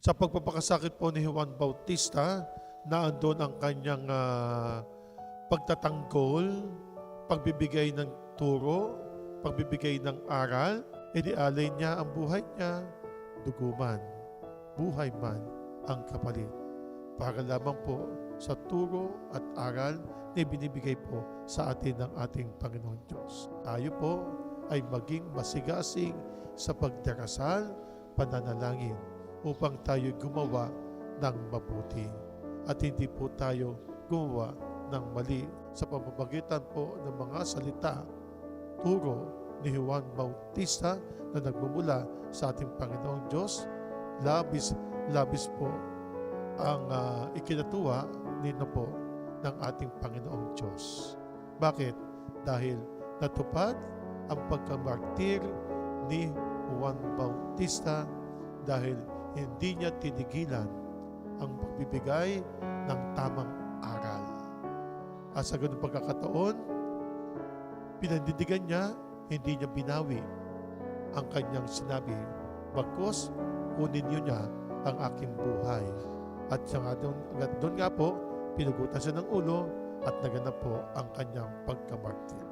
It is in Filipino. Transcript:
Sa pagpapakasakit po ni Juan Bautista, na andon ang kanyang pagtatanggol, pagbibigay ng turo, pagbibigay ng aral, inialay niya ang buhay niya, dugo man, buhay man ang kapalit. Para lamang po sa turo at aral na binibigay po sa atin ng ating Panginoon Diyos. Tayo po ay maging masigasig sa pagdarasal, pananalangin, upang tayo gumawa ng mabuti. At hindi po tayo gumawa ng mali sa pamamagitan po ng mga salita, turo ni Juan Bautista na nagmumula sa ating Panginoong Diyos. Labis po ang ikinatuwa nito po ng ating Panginoong Diyos. Bakit? Dahil natupad ang pagkamartir ni Juan Bautista dahil hindi niya tinigilan ang pagbibigay ng tamang aral. At sa ganung pagkakataon, pinandidigan niya, hindi niya binawi ang kanyang sinabi, bagkus kunin niyo ang aking buhay. At doon nga po, pinugutan siya ng ulo at naganap po ang kanyang pagkamartir.